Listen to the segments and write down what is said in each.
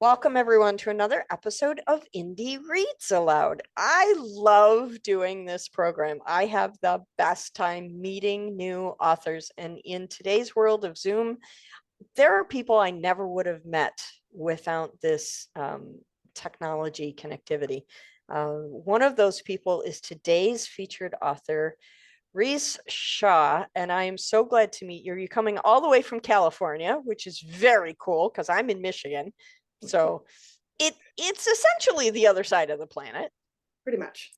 Welcome, everyone, to another episode of Indie Reads Aloud. I love doing this program. I have the best time meeting new authors. And in today's world of Zoom, there are people I never would have met without this technology connectivity. One of those people is today's featured author, Rhys Shaw, and I am so glad to meet you. You're coming all the way from California, which is very cool because I'm in Michigan. So it's essentially the other side of the planet. Pretty much.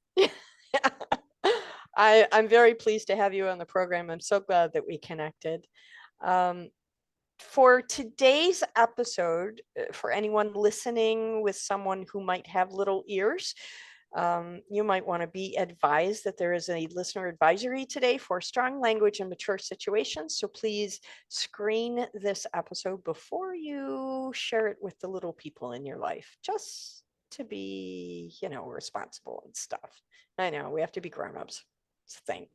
I'm very pleased to have you on the program. I'm so glad that we connected. For today's episode, for anyone listening with someone who might have little ears, you might want to be advised that there is a listener advisory today for strong language and mature situations. So please screen this episode before you share it with the little people in your life, just to be, responsible and stuff. I know we have to be grown-ups. It's a thing.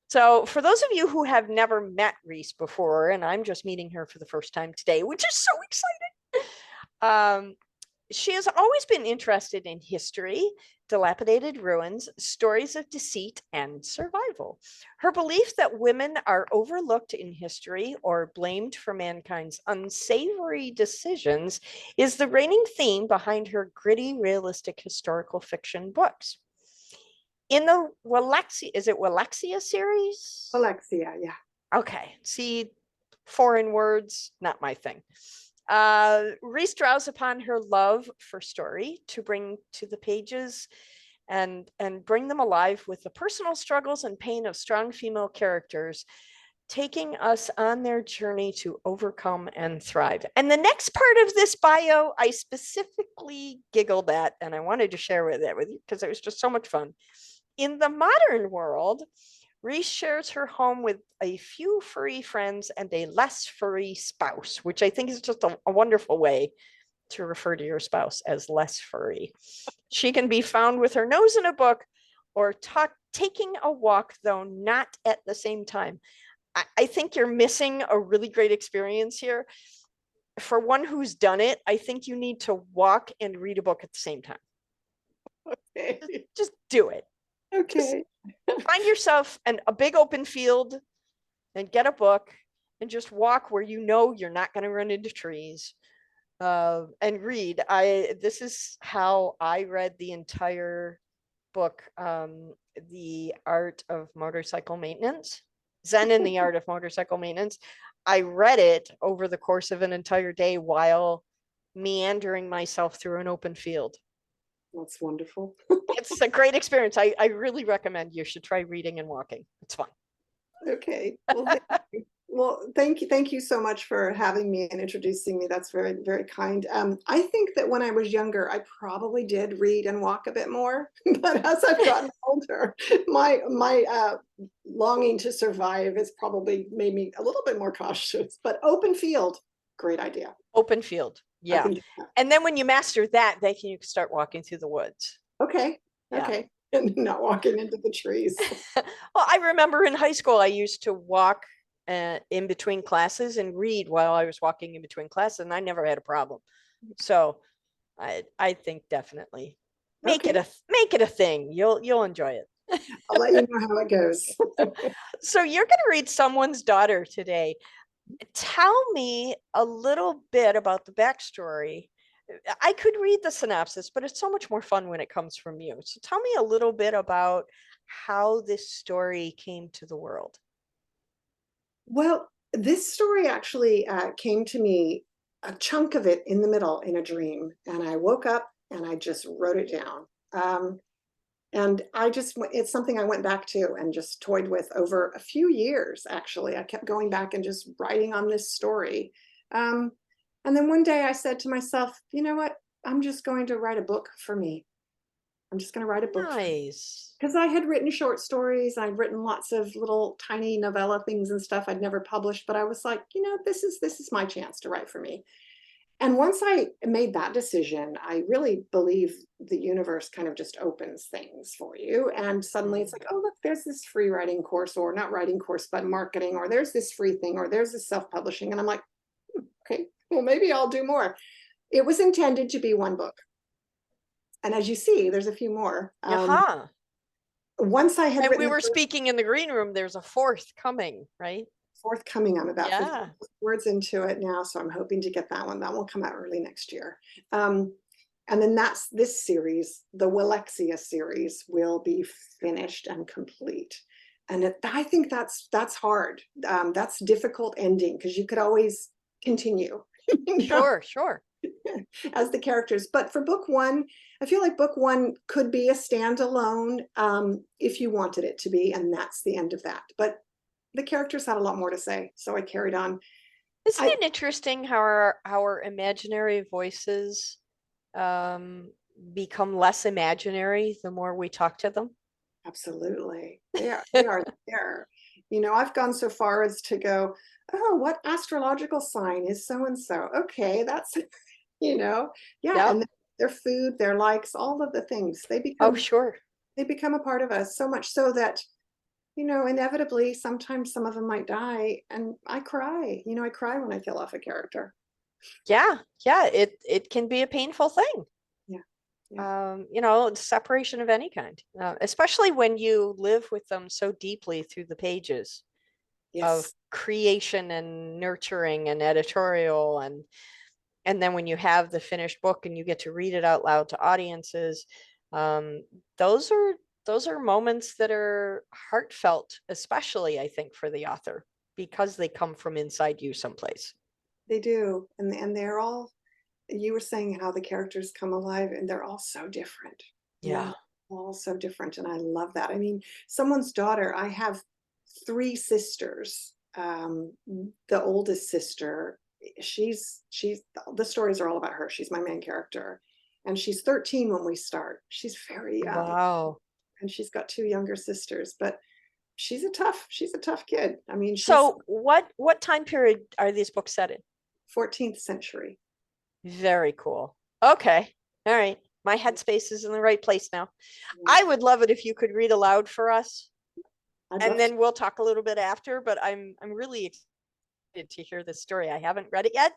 So for those of you who have never met Rhys before, and I'm just meeting her for the first time today, which is so exciting. She has always been interested in history, dilapidated ruins, stories of deceit, and survival. Her belief that women are overlooked in history or blamed for mankind's unsavory decisions is the reigning theme behind her gritty, realistic historical fiction books. In the Welexia series? Welexia, yeah. Okay, see, foreign words, not my thing. Rhys draws upon her love for story to bring to the pages and bring them alive with the personal struggles and pain of strong female characters, taking us on their journey to overcome and thrive. And the next part of this bio, I specifically giggled at, and I wanted to share that with you because it was just so much fun. In the modern world, Rhys shares her home with a few furry friends and a less furry spouse, which I think is just a wonderful way to refer to your spouse as less furry. She can be found with her nose in a book or taking a walk, though not at the same time. I think you're missing a really great experience here. For one who's done it, I think you need to walk and read a book at the same time. Okay. Just do it. Okay. Find yourself a big open field and get a book and just walk where you know you're not going to run into trees and read. This is how I read the entire book, The Art of Motorcycle Maintenance, Zen in the Art of Motorcycle Maintenance. I read it over the course of an entire day while meandering myself through an open field. That's wonderful. It's a great experience. I really recommend you should try reading and walking. It's fun. Okay. Well, thank you so much for having me and introducing me. That's very, very kind. I think that when I was younger, I probably did read and walk a bit more, but as I've gotten older, my longing to survive has probably made me a little bit more cautious. But open field, great idea. Open field. Yeah. And then when you master that, then you can start walking through the woods. Okay. Yeah. Okay. And not walking into the trees. Well, I remember in high school, I used to walk in between classes and read while I was walking in between classes, and I never had a problem. So I think definitely make it a thing. You'll enjoy it. I'll let you know how it goes. So you're going to read Someone's Daughter today. Tell me a little bit about the backstory. I could read the synopsis, but it's so much more fun when it comes from you. So tell me a little bit about how this story came to the world. Well, this story actually came to me, a chunk of it in the middle in a dream. And I woke up and I just wrote it down. And it's something I went back to and just toyed with over a few years, actually. I kept going back and just writing on this story. And then one day I said to myself, you know what? I'm just going to write a book for me. I'm just going to write a book. Nice. Because I had written short stories. I'd written lots of little tiny novella things and stuff I'd never published. But I was like, this is my chance to write for me. And once I made that decision, I really believe the universe kind of just opens things for you. And suddenly it's like, oh, look, there's this free writing course, or not writing course, but marketing, or there's this free thing, or there's this self-publishing. And I'm like, okay, well, maybe I'll do more. It was intended to be one book. And as you see, there's a few more. Uh-huh. Once I had And written we the were first, speaking in the green room, there's a fourth coming, right? forthcoming, I'm about 50 Yeah. words into it now, so I'm hoping to get that one. That will come out early next year. And then that's this series, the Welexia series, will be finished and complete. And I think that's hard. That's difficult ending because you could always continue, you know, Sure, sure. as the characters. But for book one, I feel like book one could be a standalone if you wanted it to be, and that's the end of that. But the characters had a lot more to say, so I carried on. Isn't I it interesting how our imaginary voices um, become less imaginary the more we talk to them? Absolutely, they are there. You know, I've gone so far as to go, oh, what astrological sign is so and so? Okay, that's you know, yeah, Yep. and their food, their likes, all of the things Oh, sure. they become a part of us, so much so that, you know, inevitably sometimes some of them might die and I cry. You know, I cry when I kill off a character. Yeah, yeah. It can be a painful thing. Yeah, yeah, Separation of any kind, especially when you live with them so deeply through the pages of yes. creation and nurturing and editorial, and then when you have the finished book and you get to read it out loud to audiences, um, those are those are moments that are heartfelt, especially I think for the author, because they come from inside you someplace. They do, and they're all, you were saying how the characters come alive and they're all so different, you Yeah. know, all so different. And I love that. I mean, someone's daughter, I have three sisters. The oldest sister, she's the stories are all about her. She's my main character. And she's 13 when we start. She's very young Wow. and she's got two younger sisters, but she's a tough kid. I mean, she's So what time period are these books set in? 14th century. Very cool. Okay. All right. My headspace is in the right place now. Yeah, I would love it if you could read aloud for us, I'd and love to. then we'll talk a little bit after, but I'm really excited to hear this story. I haven't read it yet,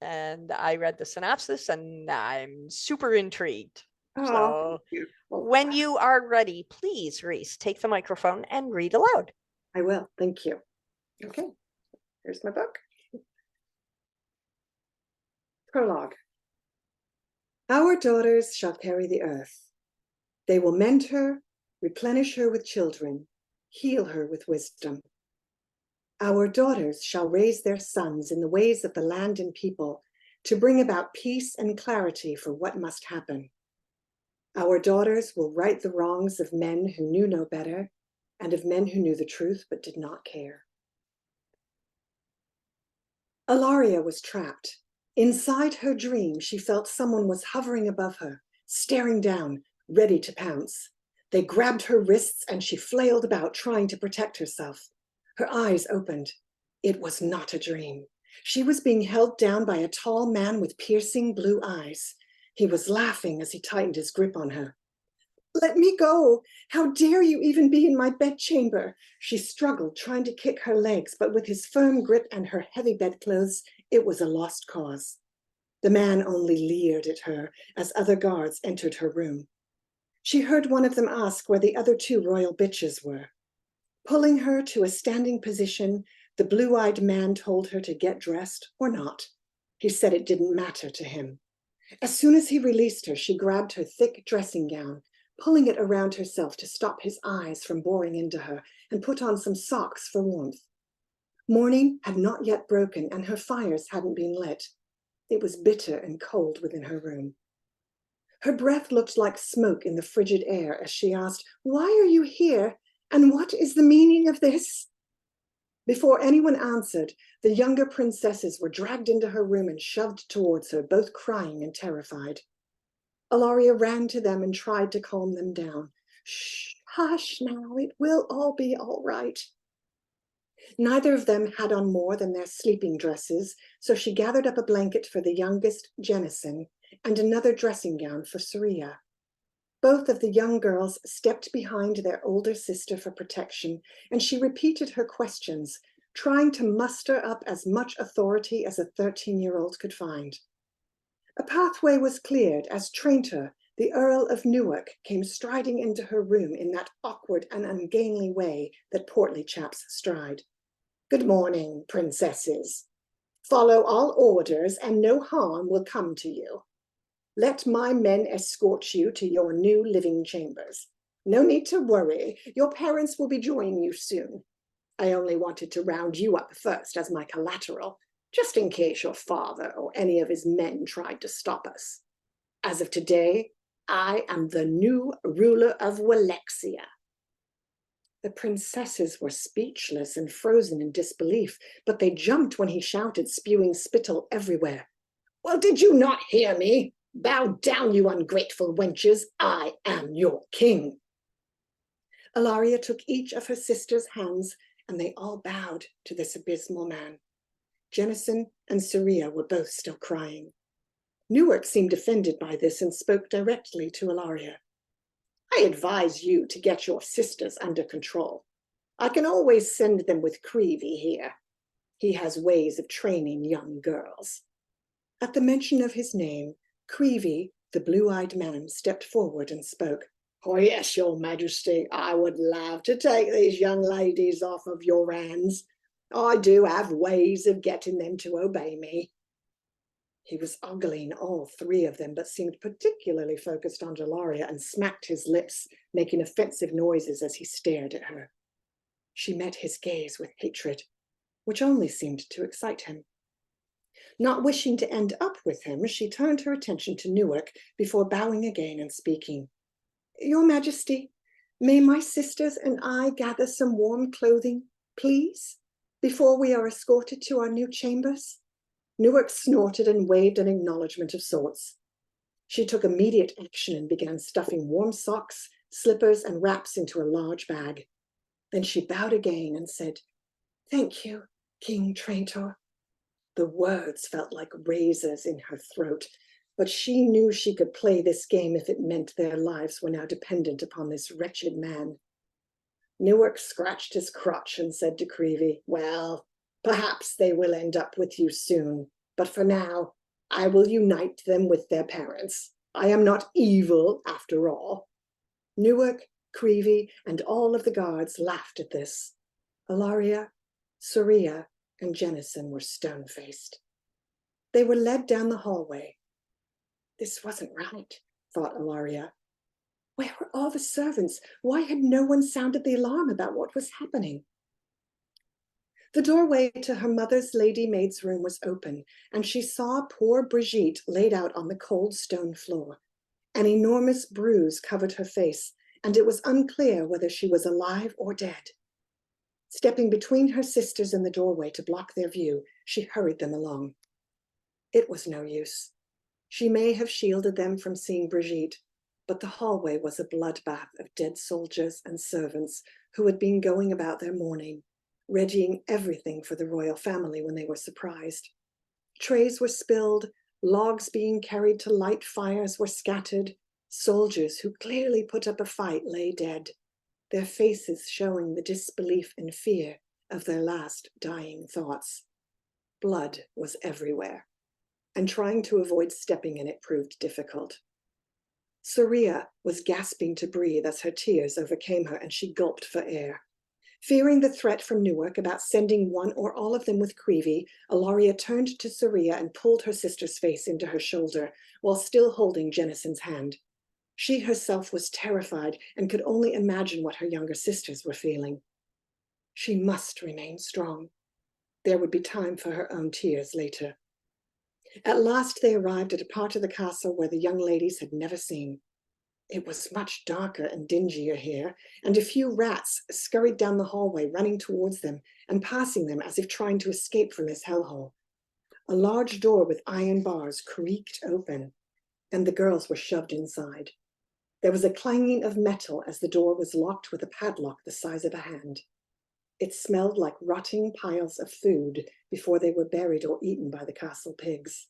and I read the synopsis and I'm super intrigued. Oh, thank So you. Well, when you are ready, please, Rhys, take the microphone and read aloud. I will. Thank you. Okay, here's my book. Prologue. Our daughters shall carry the earth. They will mend her, replenish her with children, heal her with wisdom. Our daughters shall raise their sons in the ways of the land and people to bring about peace and clarity for what must happen. Our daughters will right the wrongs of men who knew no better and of men who knew the truth but did not care. Alaria was trapped. Inside her dream, she felt someone was hovering above her, staring down, ready to pounce. They grabbed her wrists and she flailed about, trying to protect herself. Her eyes opened. It was not a dream. She was being held down by a tall man with piercing blue eyes. He was laughing as he tightened his grip on her. Let me go. How dare you even be in my bedchamber? She struggled, trying to kick her legs, but with his firm grip and her heavy bedclothes, it was a lost cause. The man only leered at her as other guards entered her room. She heard one of them ask where the other two royal bitches were. Pulling her to a standing position, the blue-eyed man told her to get dressed or not. He said it didn't matter to him. As soon as he released her, she grabbed her thick dressing gown, pulling it around herself to stop his eyes from boring into her, and put on some socks for warmth. Morning had not yet broken, and her fires hadn't been lit. It was bitter and cold within her room. Her breath looked like smoke in the frigid air as she asked, "Why are you here? And what is the meaning of this?" Before anyone answered, the younger princesses were dragged into her room and shoved towards her, both crying and terrified. Alaria ran to them and tried to calm them down. Shh, hush now, it will all be all right. Neither of them had on more than their sleeping dresses, so she gathered up a blanket for the youngest, Jennison, and another dressing gown for Saria. Both of the young girls stepped behind their older sister for protection, and she repeated her questions, trying to muster up as much authority as a 13-year-old could find. A pathway was cleared as Trayntor, the Earl of Newark, came striding into her room in that awkward and ungainly way that portly chaps stride. "Good morning, princesses. Follow all orders and no harm will come to you. Let my men escort you to your new living chambers. No need to worry, your parents will be joining you soon. I only wanted to round you up first as my collateral, just in case your father or any of his men tried to stop us. As of today, I am the new ruler of Welexia." The princesses were speechless and frozen in disbelief, but they jumped when he shouted, spewing spittle everywhere. "Well, did you not hear me? Bow down, you ungrateful wenches. I am your king." Ilaria took each of her sisters' hands, and they all bowed to this abysmal man. Jennison and Saria were both still crying. Newark seemed offended by this and spoke directly to Ilaria. "I advise you to get your sisters under control. I can always send them with Creevy here. He has ways of training young girls." At the mention of his name, Creevy, the blue-eyed man, stepped forward and spoke. "Oh yes, your majesty, I would love to take these young ladies off of your hands. I do have ways of getting them to obey me." He was ogling all three of them, but seemed particularly focused on Ilaria and smacked his lips, making offensive noises as he stared at her. She met his gaze with hatred, which only seemed to excite him. Not wishing to end up with him, she turned her attention to Newark before bowing again and speaking. "Your Majesty, may my sisters and I gather some warm clothing, please, before we are escorted to our new chambers?" Newark snorted and waved an acknowledgement of sorts. She took immediate action and began stuffing warm socks, slippers, and wraps into a large bag. Then she bowed again and said, "Thank you, King Trayntor." The words felt like razors in her throat, but she knew she could play this game if it meant their lives were now dependent upon this wretched man. Newark scratched his crotch and said to Creevy, "Well, perhaps they will end up with you soon, but for now, I will unite them with their parents. I am not evil after all." Newark, Creevy, and all of the guards laughed at this. Ilaria, Saria, and Jennison were stone-faced. They were led down the hallway. This wasn't right, thought Ilaria. Where were all the servants? Why had no one sounded the alarm about what was happening? The doorway to her mother's lady maid's room was open, and she saw poor Brigitte laid out on the cold stone floor. An enormous bruise covered her face, and it was unclear whether she was alive or dead. Stepping between her sisters in the doorway to block their view, she hurried them along. It was no use. She may have shielded them from seeing Brigitte, but the hallway was a bloodbath of dead soldiers and servants who had been going about their mourning, readying everything for the royal family when they were surprised. Trays were spilled, logs being carried to light fires were scattered, soldiers who clearly put up a fight lay dead, their faces showing the disbelief and fear of their last dying thoughts. Blood was everywhere, and trying to avoid stepping in it proved difficult. Saria was gasping to breathe as her tears overcame her and she gulped for air. Fearing the threat from Newark about sending one or all of them with Creevy, Ilaria turned to Saria and pulled her sister's face into her shoulder while still holding Jennison's hand. She herself was terrified and could only imagine what her younger sisters were feeling. She must remain strong. There would be time for her own tears later. At last they arrived at a part of the castle where the young ladies had never seen. It was much darker and dingier here, and a few rats scurried down the hallway, running towards them and passing them as if trying to escape from this hellhole. A large door with iron bars creaked open, and the girls were shoved inside. There was a clanging of metal as the door was locked with a padlock the size of a hand. It smelled like rotting piles of food before they were buried or eaten by the castle pigs.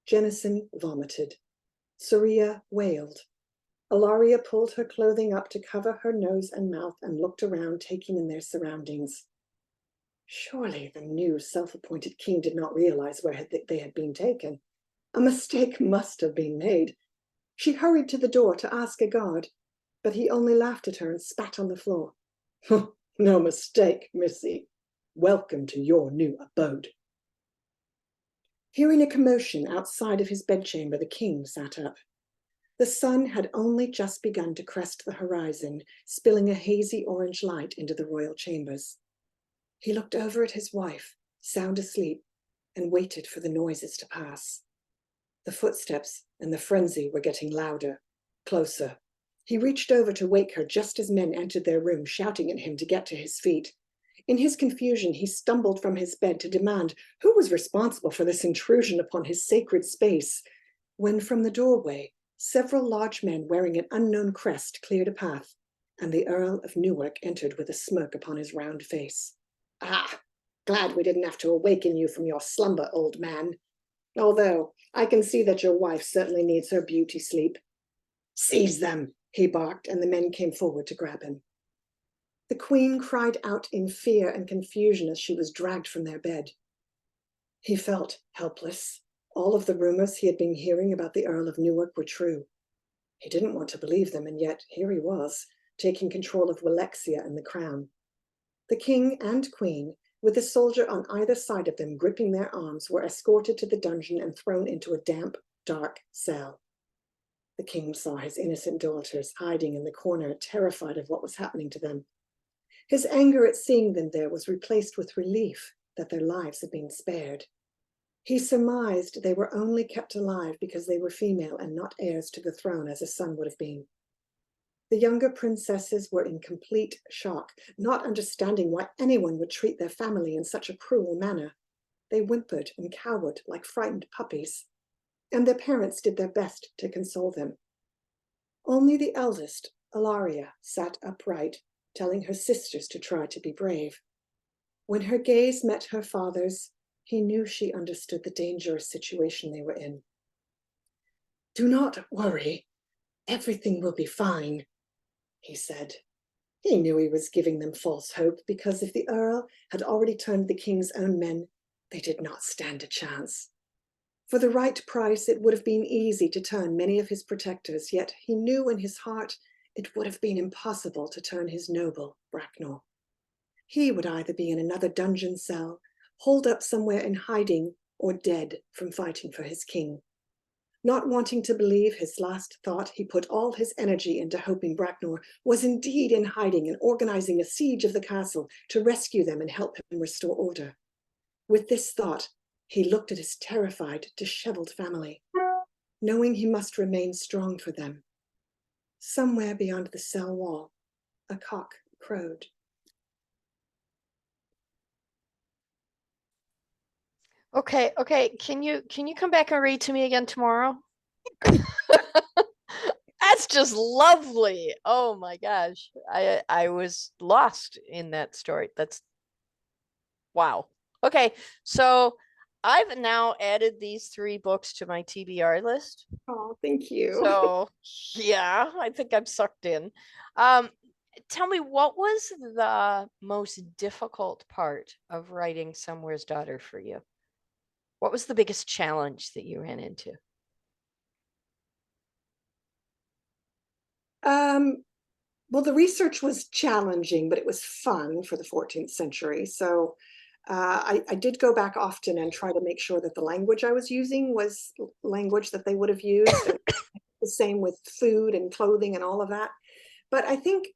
Jennison vomited. Saria wailed. Ilaria pulled her clothing up to cover her nose and mouth and looked around, taking in their surroundings. Surely the new self-appointed king did not realize where they had been taken. A mistake must have been made. She hurried to the door to ask a guard, but he only laughed at her and spat on the floor. No mistake, missy. Welcome to your new abode. Hearing a commotion outside of his bedchamber, the king sat up. The sun had only just begun to crest the horizon, spilling a hazy orange light into the royal chambers. He looked over at his wife, sound asleep, and waited for the noises to pass. The footsteps and the frenzy were getting louder, closer. He reached over to wake her just as men entered their room, shouting at him to get to his feet. In his confusion, he stumbled from his bed to demand who was responsible for this intrusion upon his sacred space, when from the doorway, several large men wearing an unknown crest cleared a path, and the Earl of Newark entered with a smirk upon his round face. Ah, glad we didn't have to awaken you from your slumber, old man. Although I can see that your wife certainly needs her beauty sleep. Seize them, he barked, and the men came forward to grab him. The queen cried out in fear and confusion as she was dragged from their bed. He felt helpless. All of the rumors he had been hearing about the Earl of Newark were true. He didn't want to believe them, and yet here he was, taking control of Welexia and the crown. The king and queen, with a soldier on either side of them gripping their arms, were escorted to the dungeon and thrown into a damp, dark cell. The king saw his innocent daughters hiding in the corner, terrified of what was happening to them. His anger at seeing them there was replaced with relief that their lives had been spared. He surmised they were only kept alive because they were female and not heirs to the throne as a son would have been. The younger princesses were in complete shock, not understanding why anyone would treat their family in such a cruel manner. They whimpered and cowered like frightened puppies, and their parents did their best to console them. Only the eldest, Ilaria, sat upright, telling her sisters to try to be brave. When her gaze met her father's, he knew she understood the dangerous situation they were in. Do not worry. Everything will be fine, he said. He knew he was giving them false hope, because if the Earl had already turned the king's own men, they did not stand a chance. For the right price, it would have been easy to turn many of his protectors, yet he knew in his heart it would have been impossible to turn his noble Bracknell. He would either be in another dungeon cell, holed up somewhere in hiding, or dead from fighting for his king. Not wanting to believe his last thought, he put all his energy into hoping Bracknell was indeed in hiding and organizing a siege of the castle to rescue them and help him restore order. With this thought, he looked at his terrified, disheveled family, knowing he must remain strong for them. Somewhere beyond the cell wall, a cock crowed. Okay. Can you come back and read to me again tomorrow? That's just lovely. Oh my gosh. I was lost in that story. That's wow. Okay, so I've now added these 3 books to my TBR list. Oh, thank you. So yeah, I think I'm sucked in. Um, Tell me, what was the most difficult part of writing Somewhere's Daughter for you? What was the biggest challenge that you ran into? Well, the research was challenging, but it was fun for the 14th century. So I did go back often and try to make sure that the language I was using was language that they would have used. And the same with food and clothing and all of that. But I think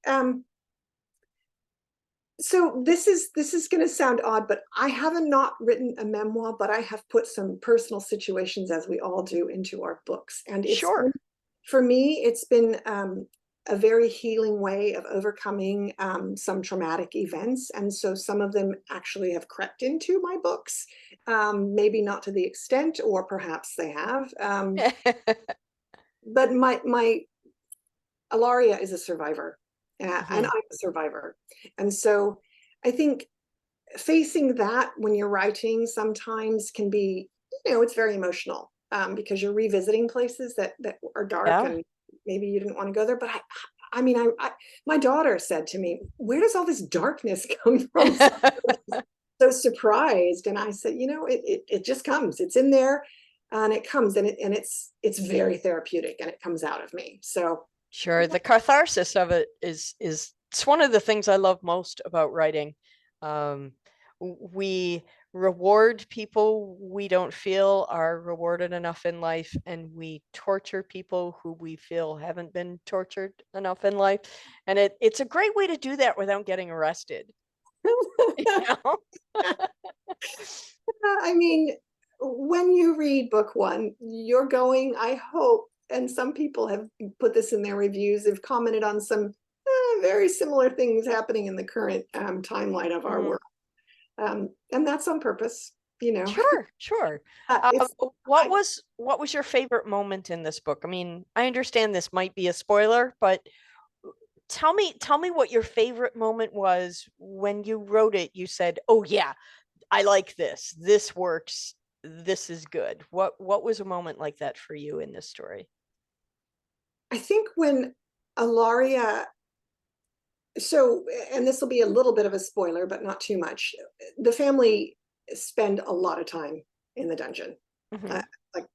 so this is going to sound odd, but I haven't not written a memoir, but I have put some personal situations, as we all do, into our books. And it's Sure. for me, it's been a very healing way of overcoming some traumatic events. And so some of them actually have crept into my books, maybe not to the extent, or perhaps they have. But my Ilaria is a survivor, and I'm a survivor. And so I think facing that when you're writing sometimes can be, it's very emotional, because you're revisiting places that are dark Yeah. and maybe you didn't want to go there. But I mean, my daughter said to me, "Where does all this darkness come from?" So surprised, and I said, it just comes. It's in there. and it comes and it's very therapeutic, and it comes out of me. So Sure, the catharsis of it is it's one of the things I love most about writing. Um, we reward people we don't feel are rewarded enough in life, and we torture people who we feel haven't been tortured enough in life. And it's a great way to do that without getting arrested. You know? I mean, when you read book one, you're going, I hope, and some people have put this in their reviews, have commented on some very similar things happening in the current timeline of our world. And that's on purpose, you know. Sure, sure. It's what was your favorite moment in this book? I mean, I understand this might be a spoiler, but tell me what your favorite moment was when you wrote it. You said, "Oh yeah, I like this. This works. This is good." What was a moment like that for you in this story? I think when Alaria, so, and this will be a little bit of a spoiler, but not too much. The family spend a lot of time in the dungeon, Mm-hmm. like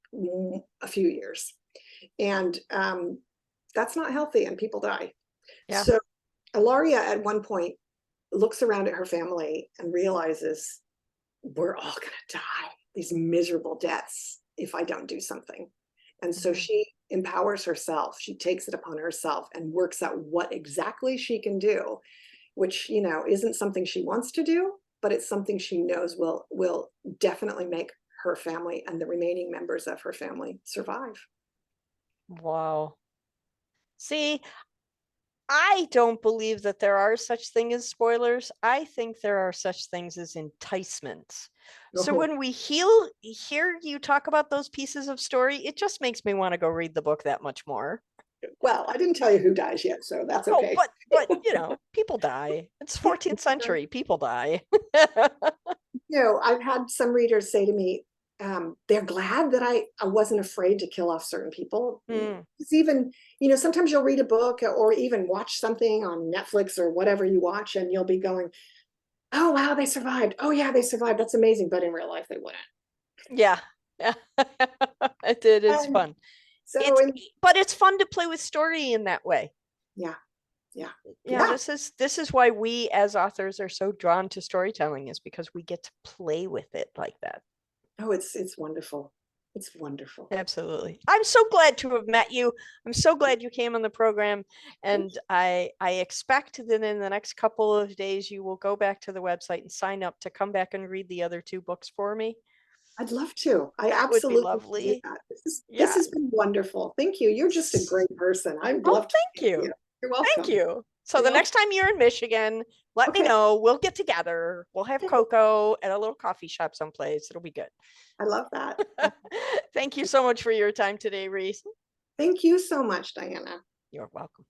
a few years, and that's not healthy, and people die. Yeah. So Ilaria at one point looks around at her family and realizes, we're all going to die these miserable deaths if I don't do something. And so Mm-hmm. she empowers herself. She takes it upon herself and works out what exactly she can do, which, you know, isn't something she wants to do, but it's something she knows will definitely make her family and the remaining members of her family survive. Wow. See, I don't believe that there are such thing as spoilers. I think there are such things as enticements. So Oh, when we hear you talk about those pieces of story, it just makes me want to go read the book that much more. well, I didn't tell you who dies yet, so that's Oh, okay. but people die. It's 14th century. People die. You know, I've had some readers say to me, they're glad that I wasn't afraid to kill off certain people. Mm, It's even, you know, sometimes you'll read a book or even watch something on Netflix or whatever you watch, and you'll be going, oh, wow, they survived. Oh, yeah, they survived. That's amazing. But in real life, they wouldn't. yeah. Yeah. It is And fun. so, It's but it's fun to play with story in that way. yeah, yeah, Yeah, yeah. this is why we as authors are so drawn to storytelling, is because we get to play with it like that. Oh, it's wonderful. It's wonderful. Absolutely. I'm so glad to have met you. I'm so glad you came on the program, and I expect that in the next couple of days you will go back to the website and sign up to come back and read the other two books for me. I'd love to. I That would be absolutely will do lovely. that. This Yeah. has been wonderful. Thank you. You're just a great person. I'd Oh, love to thank meet you. you. You're Thank welcome. you. So You're the welcome. next time you're in Michigan, let me Okay. know. We'll get together. We'll have cocoa at a little coffee shop someplace. It'll be good. I love that. Thank you so much for your time today, Rhys. Thank you so much, Diana. You're welcome.